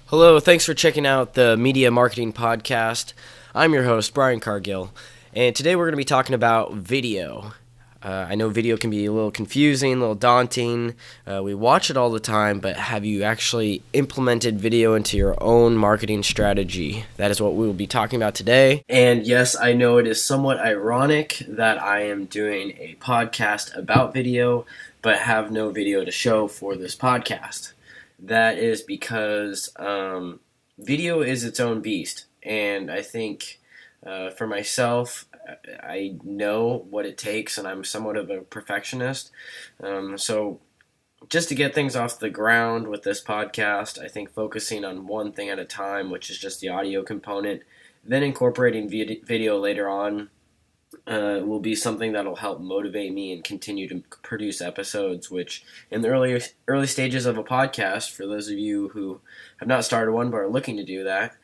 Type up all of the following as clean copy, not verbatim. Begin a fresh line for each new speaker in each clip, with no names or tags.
Hello, thanks for checking out the Media Marketing Podcast. I'm your host, Brian Cargill, and today we're going to be talking about video. I know video can be a little confusing, a little daunting. We watch it all the time, but have you actually implemented video into your own marketing strategy? That is what we will be talking about today. And yes, I know it is somewhat ironic that I am doing a podcast about video, but have no video to show for this podcast. That is because video is its own beast, and I think for myself, I know what it takes, and I'm somewhat of a perfectionist. So just to get things off the ground with this podcast, I think focusing on one thing at a time, which is just the audio component, then incorporating video later on, will be something that'll help motivate me and continue to produce episodes, which in the early stages of a podcast, for those of you who have not started one but are looking to do that,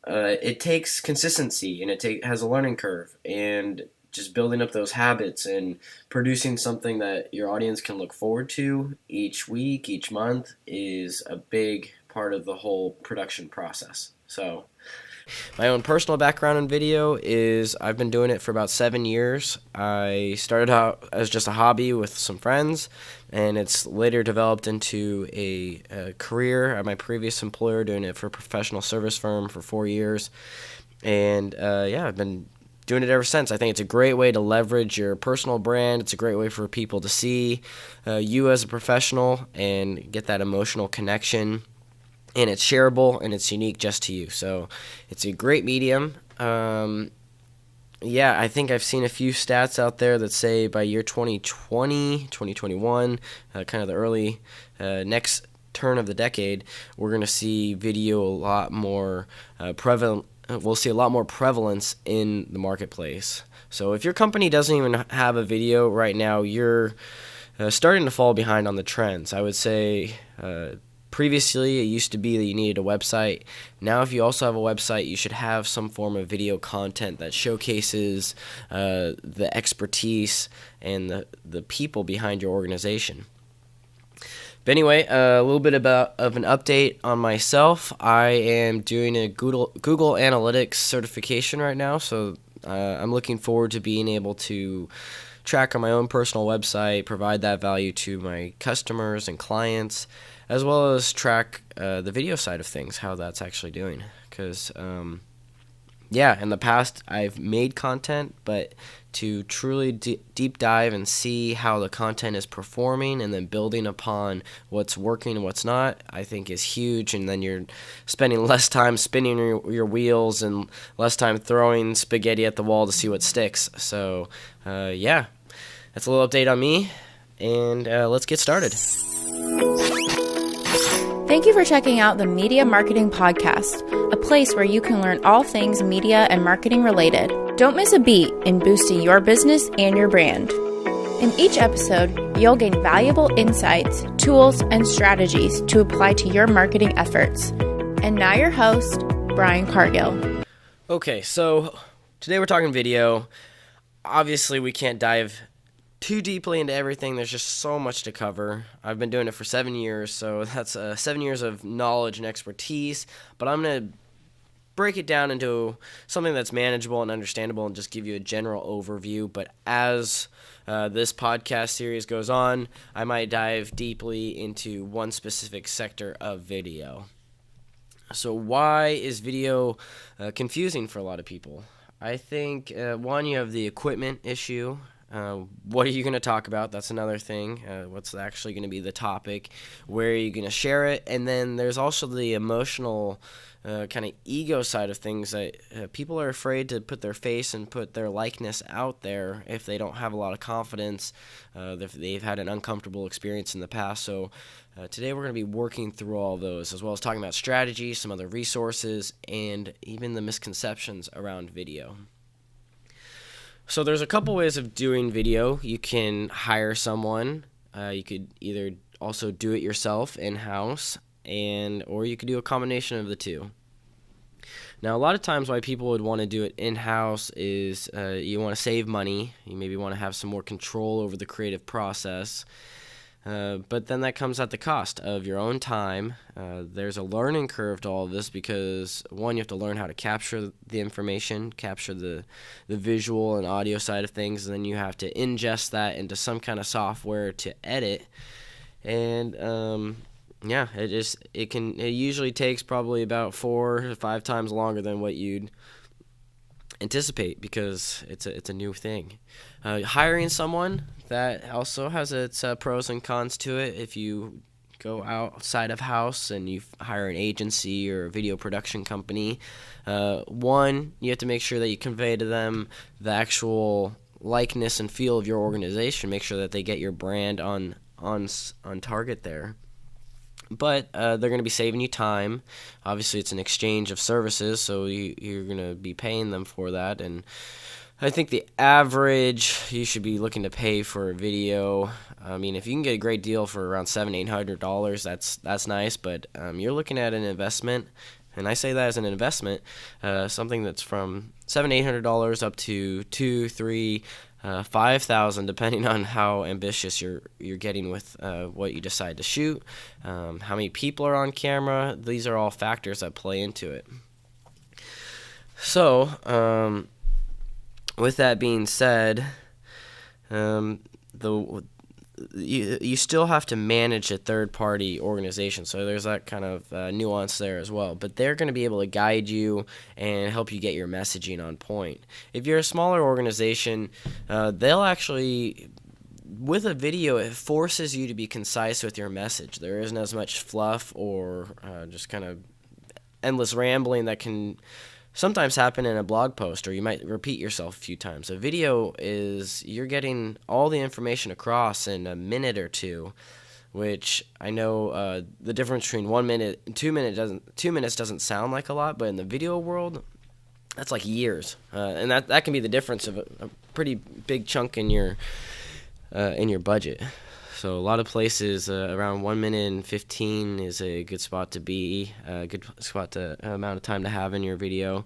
it takes consistency and it has a learning curve, and just building up those habits and producing something that your audience can look forward to each week, each month is a big part of the whole production process. So my own personal background in video is I've been doing it for about 7 years. I started out as just a hobby with some friends, and it's later developed into a career at my previous employer, doing it for a professional service firm for 4 years. And I've been doing it ever since. I think it's a great way to leverage your personal brand. It's a great way for people to see you as a professional and get that emotional connection. And it's shareable, and it's unique just to you. So it's a great medium. I think I've seen a few stats out there that say by year 2020, 2021, kind of the early next turn of the decade, we're going to see video a lot more prevalent. We'll see a lot more prevalence in the marketplace. So if your company doesn't even have a video right now, you're starting to fall behind on the trends. I would say previously, it used to be that you needed a website. Now, if you also have a website, you should have some form of video content that showcases the expertise and the people behind your organization. But anyway, a little bit of an update on myself. I am doing a Google Analytics certification right now, so I'm looking forward to being able to track on my own personal website, provide that value to my customers and clients, as well as track the video side of things, how that's actually doing. Because, in the past I've made content, but to truly deep dive and see how the content is performing and then building upon what's working and what's not, I think is huge. And then you're spending less time spinning your wheels and less time throwing spaghetti at the wall to see what sticks. So, that's a little update on me, and let's get started.
Thank you for checking out the Media Marketing Podcast, a place where you can learn all things media and marketing related. Don't miss a beat in boosting your business and your brand. In each episode, you'll gain valuable insights, tools, and strategies to apply to your marketing efforts. And now your host, Brian Cargill.
Okay, so today we're talking video. Obviously, we can't dive too deeply into everything. There's just so much to cover. I've been doing it for 7 years, so that's 7 years of knowledge and expertise, but I'm going to break it down into something that's manageable and understandable and just give you a general overview. But as this podcast series goes on, I might dive deeply into one specific sector of video. So why is video confusing for a lot of people? I think, one, you have the equipment issue. What are you going to talk about? That's another thing. What's actually going to be the topic? Where are you going to share it? And then there's also the emotional kind of ego side of things that people are afraid to put their face and put their likeness out there if they don't have a lot of confidence, if they've had an uncomfortable experience in the past. So today we're going to be working through all those, as well as talking about strategy, some other resources, and even the misconceptions around video. So there's a couple ways of doing video. You can hire someone. You could either also do it yourself in-house, or you could do a combination of the two. Now, a lot of times why people would want to do it in-house is you want to save money. You maybe want to have some more control over the creative process. But then that comes at the cost of your own time. There's a learning curve to all of this because, one, you have to learn how to capture the information, capture the visual and audio side of things, and then you have to ingest that into some kind of software to edit. And it usually takes probably about 4 to 5 times longer than what you'd anticipate because it's a new thing. Hiring someone, that also has its pros and cons to it. If you go outside of house and you hire an agency or a video production company, one, you have to make sure that you convey to them the actual likeness and feel of your organization. Make sure that they get your brand on target there. But they're going to be saving you time. Obviously, it's an exchange of services, so you're going to be paying them for that. And I think the average you should be looking to pay for a video. I mean, if you can get a great deal for around $700-800, that's nice. But you're looking at an investment, and I say that as an investment, something that's from $700-800 up to $2,000, $3,000, $5,000, depending on how ambitious you're getting with what you decide to shoot, how many people are on camera. These are all factors that play into it. So, with that being said, you still have to manage a third-party organization, so there's that kind of nuance there as well. But they're going to be able to guide you and help you get your messaging on point. If you're a smaller organization, they'll actually, with a video, it forces you to be concise with your message. There isn't as much fluff or just kind of endless rambling that can sometimes happen in a blog post, or you might repeat yourself a few times. A video is you're getting all the information across in a minute or two, which I know the difference between 1 minute and 2 minutes doesn't sound like a lot, but in the video world, that's like years, and that can be the difference of a pretty big chunk in your budget. So a lot of places around 1 minute and 15 is a good spot to be, a good spot to amount of time to have in your video.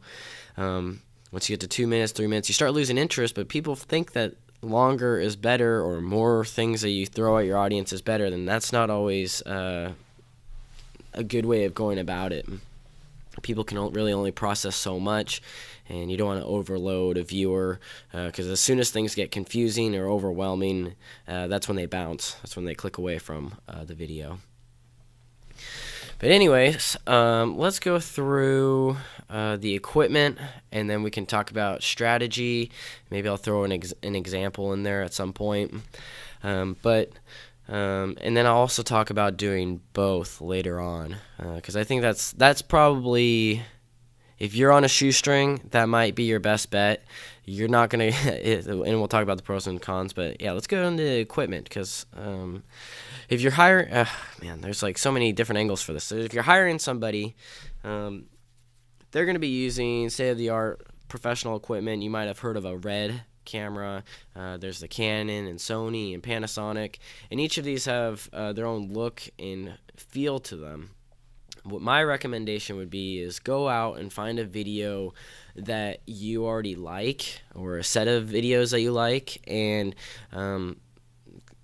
Once you get to 2 minutes, 3 minutes, you start losing interest, but people think that longer is better or more things that you throw at your audience is better. Then that's not always a good way of going about it. People can really only process so much, and you don't want to overload a viewer because as soon as things get confusing or overwhelming, that's when they bounce. That's when they click away from the video. But anyways, let's go through the equipment, and then we can talk about strategy. Maybe I'll throw an example in there at some point. And then I'll also talk about doing both later on, because I think that's probably, if you're on a shoestring, that might be your best bet. You're not going to, and we'll talk about the pros and cons, but yeah, let's go into equipment, because if you're hiring, there's like so many different angles for this. So if you're hiring somebody, they're going to be using state-of-the-art professional equipment. You might have heard of a Red camera. There's the Canon and Sony and Panasonic, and each of these have their own look and feel to them. What my recommendation would be is go out and find a video that you already like, or a set of videos that you like, and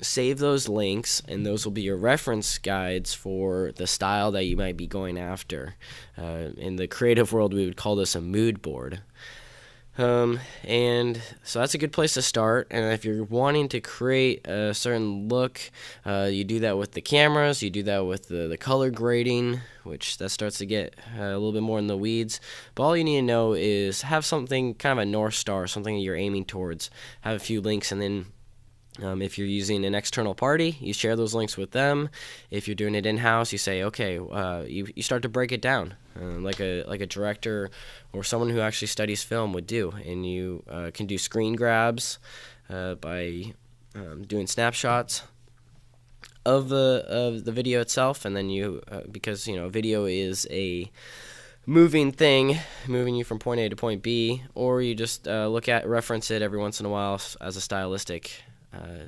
save those links, and those will be your reference guides for the style that you might be going after. In the creative world, we would call this a mood board. And so that's a good place to start. And if you're wanting to create a certain look, you do that with the cameras, you do that with the color grading, which that starts to get a little bit more in the weeds. But all you need to know is have something, kind of a North Star, something that you're aiming towards, have a few links, and then if you're using an external party, you share those links with them. If you're doing it in-house, you say, okay, you start to break it down like a director or someone who actually studies film would do. And you can do screen grabs by doing snapshots of the video itself, and then because video is a moving thing, moving you from point A to point B, or you just reference it every once in a while as a stylistic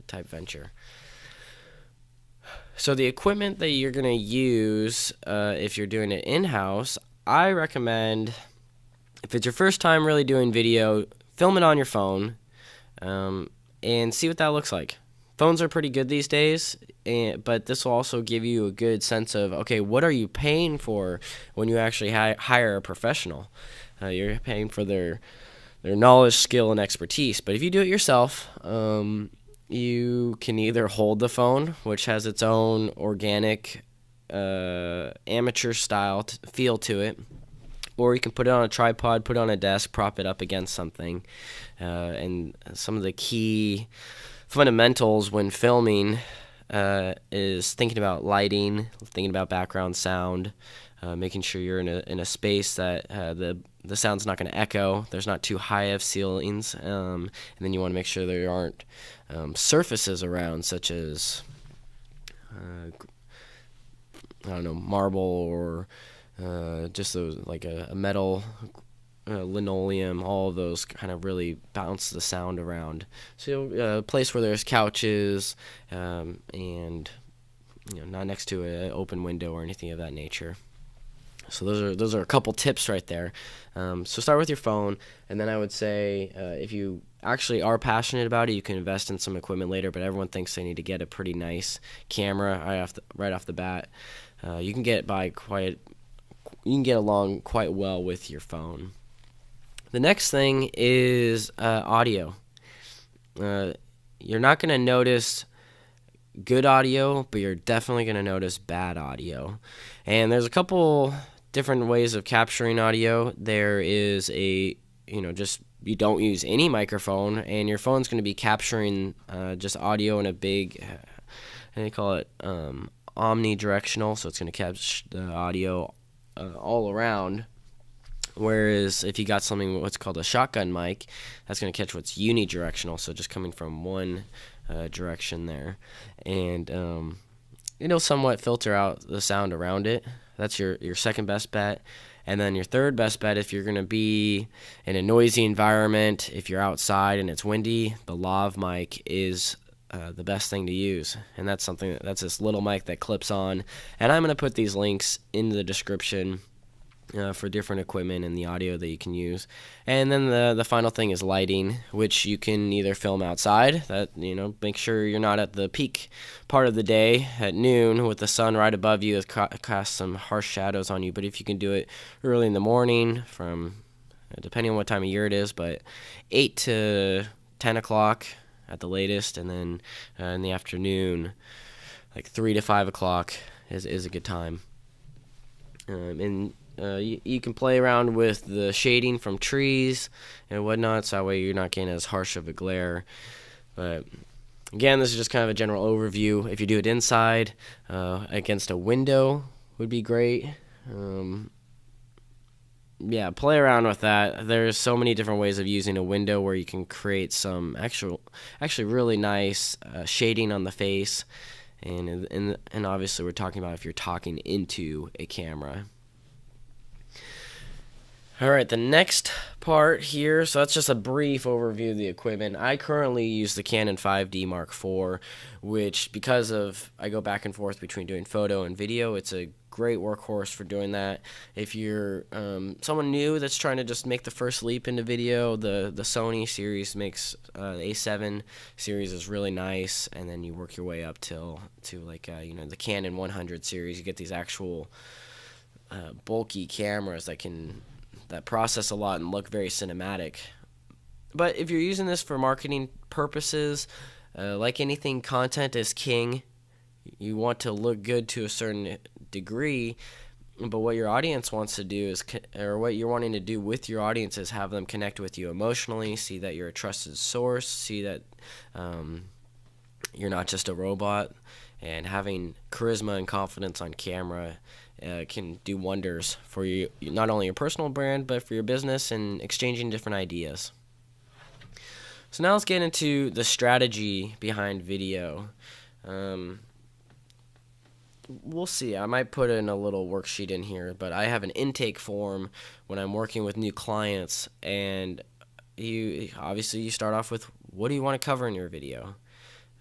type venture. So the equipment that you're going to use if you're doing it in-house, I recommend, if it's your first time really doing video, film it on your phone and see what that looks like. Phones are pretty good these days, but this will also give you a good sense of, okay, what are you paying for when you actually hire a professional? You're paying for their knowledge, skill, and expertise. But if you do it yourself, you can either hold the phone, which has its own organic amateur style feel to it, or you can put it on a tripod, put it on a desk, prop it up against something. And some of the key fundamentals when filming is thinking about lighting, thinking about background sound, making sure you're in a space that the sound's not going to echo. There's not too high of ceilings, and then you want to make sure there aren't surfaces around, such as marble or just those like a metal. Linoleum, all of those kind of really bounce the sound around. So a place where there's couches and not next to an open window or anything of that nature. So those are a couple tips right there. So start with your phone, and then I would say if you actually are passionate about it, you can invest in some equipment later. But everyone thinks they need to get a pretty nice camera right off the bat. You can get along quite well with your phone. The next thing is audio. You're not going to notice good audio, but you're definitely going to notice bad audio. And there's a couple different ways of capturing audio. There is you don't use any microphone, and your phone's going to be capturing just audio in a big, they call it omnidirectional, so it's going to capture the audio all around. Whereas if you got something what's called a shotgun mic, that's going to catch what's unidirectional, so just coming from one direction there. And it'll somewhat filter out the sound around it. That's your second best bet. And then your third best bet, if you're going to be in a noisy environment, if you're outside and it's windy, the lav mic is the best thing to use. And that's this little mic that clips on. And I'm going to put these links in the description for different equipment and the audio that you can use. And then the final thing is lighting, which you can either film outside, make sure you're not at the peak part of the day at noon with the sun right above you, it casts some harsh shadows on you. But if you can do it early in the morning, from depending on what time of year it is, but 8 to 10 o'clock at the latest, and then in the afternoon, like 3 to 5 o'clock is a good time. You can play around with the shading from trees and whatnot, so that way you're not getting as harsh of a glare. But again, this is just kind of a general overview. If you do it inside, against a window would be great. Play around with that. There's so many different ways of using a window where you can create some actually really nice shading on the face. And obviously we're talking about if you're talking into a camera. All right, the next part here, so that's just a brief overview of the equipment. I currently use the Canon 5D Mark IV, which because I go back and forth between doing photo and video, it's a great workhorse for doing that. If you're someone new that's trying to just make the first leap into video, the Sony series makes the A7 series is really nice, and then you work your way up to the Canon 100 series. You get these actual bulky cameras that process a lot and look very cinematic. But if you're using this for marketing purposes, like anything, content is king. You want to look good to a certain degree, but what your audience wants to do or what you're wanting to do with your audience is have them connect with you emotionally, see that you're a trusted source, see that you're not just a robot, and having charisma and confidence on camera can do wonders for you, not only your personal brand, but for your business and exchanging different ideas. So now let's get into the strategy behind video. We'll see. I might put in a little worksheet in here, but I have an intake form when I'm working with new clients, and you start off with, what do you want to cover in your video?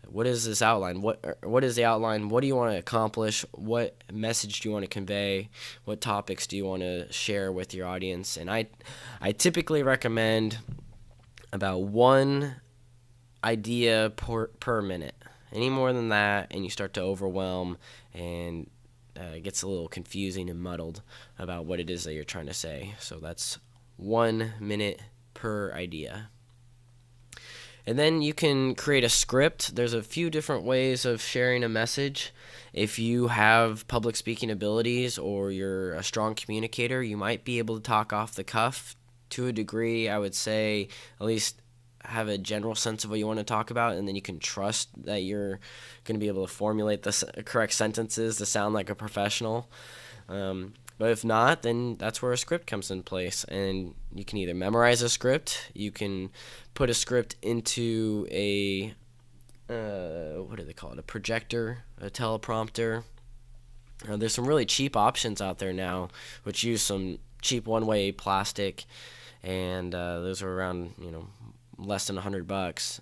What is this outline? What is the outline? What do you want to accomplish? What message do you want to convey? What topics do you want to share with your audience? And I typically recommend about one idea per minute. Any more than that, and you start to overwhelm, and it gets a little confusing and muddled about what it is that you're trying to say. So that's 1 minute per idea. And then you can create a script. There's a few different ways of sharing a message. If you have public speaking abilities or you're a strong communicator, you might be able to talk off the cuff to a degree. I would say at least have a general sense of what you want to talk about, and then you can trust that you're going to be able to formulate the correct sentences to sound like a professional. But if not, then that's where a script comes in place. And you can either memorize a script, you can put a script into a, what do they call it, a projector, a teleprompter. There's some really cheap options out there now, which use some cheap one-way plastic, and those are around, less than $100.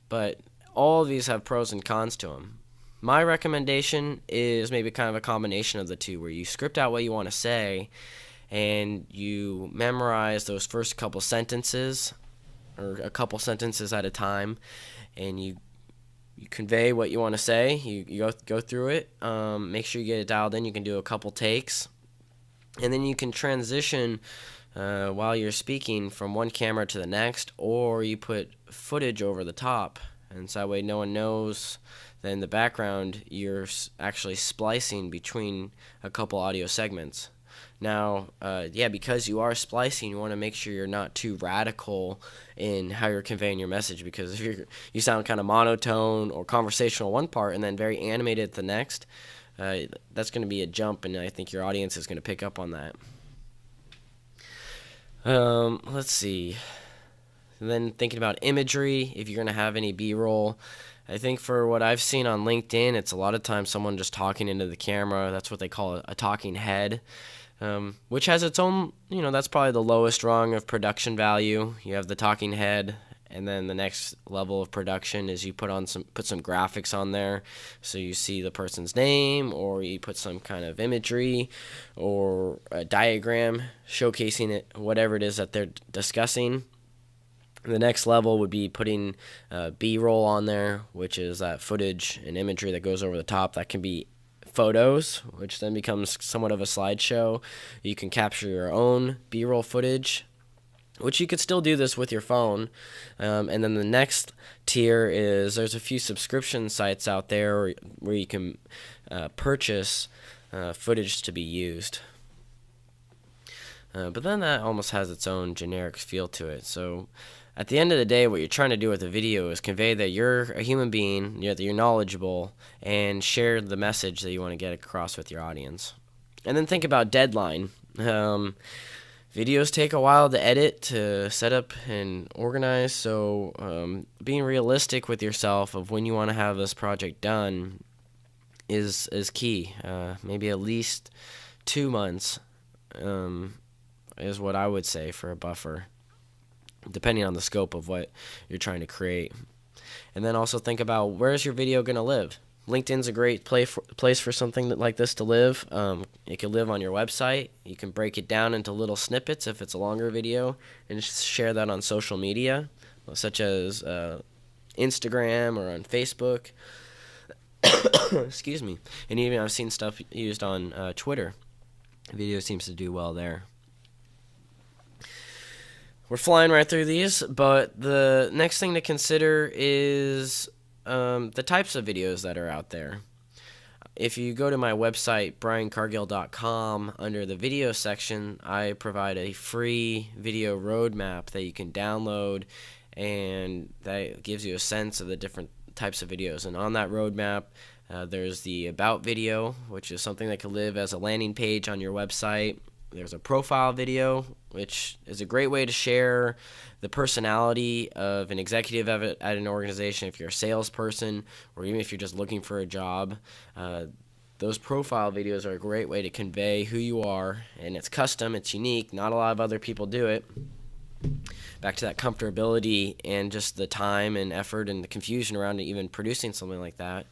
But all of these have pros and cons to them. My recommendation is maybe kind of a combination of the two, where you script out what you want to say and you memorize those first couple sentences or a couple sentences at a time, and you convey what you want to say. You go through it, make sure you get it dialed in. You can do a couple takes, and then you can transition while you're speaking from one camera to the next, or you put footage over the top, and so that way no one knows that in the background you're actually splicing between a couple audio segments. Now, because you are splicing, you want to make sure you're not too radical in how you're conveying your message, because if you sound kind of monotone or conversational one part and then very animated the next, that's going to be a jump, and I think your audience is going to pick up on that. Let's see. And then thinking about imagery, if you're going to have any B-roll, I think for what I've seen on LinkedIn, it's a lot of times someone just talking into the camera. That's what they call a talking head, which has its own, that's probably the lowest rung of production value. You have the talking head, and then the next level of production is you put some graphics on there, so you see the person's name, or you put some kind of imagery or a diagram showcasing it, whatever it is that they're discussing. The next level would be putting B-roll on there, which is that footage and imagery that goes over the top. That can be photos, which then becomes somewhat of a slideshow. You can capture your own B-roll footage, which you could still do this with your phone. And then the next tier is there's a few subscription sites out there where you can purchase footage to be used. But then that almost has its own generic feel to it. So at the end of the day, what you're trying to do with the video is convey that you're a human being, that you're knowledgeable, and share the message that you want to get across with your audience. And then think about deadline. Videos take a while to edit, to set up and organize, so being realistic with yourself of when you want to have this project done is key. Maybe at least 2 months is what I would say for a buffer, depending on the scope of what you're trying to create. And then also think about, where's your video going to live? LinkedIn's a great place for something like this to live. It can live on your website. You can break it down into little snippets if it's a longer video, and just share that on social media, such as Instagram or on Facebook. Excuse me. And even I've seen stuff used on Twitter. Video seems to do well there. We're flying right through these, but the next thing to consider is the types of videos that are out there. If you go to my website, briancargill.com, under the video section, I provide a free video roadmap that you can download, and that gives you a sense of the different types of videos. And on that roadmap, there's the About video, which is something that could live as a landing page on your website. There's a profile video, which is a great way to share the personality of an executive at an organization. If you're a salesperson, or even if you're just looking for a job, those profile videos are a great way to convey who you are, and it's custom, it's unique, not a lot of other people do it. Back to that comfortability and just the time and effort and the confusion around even producing something like that.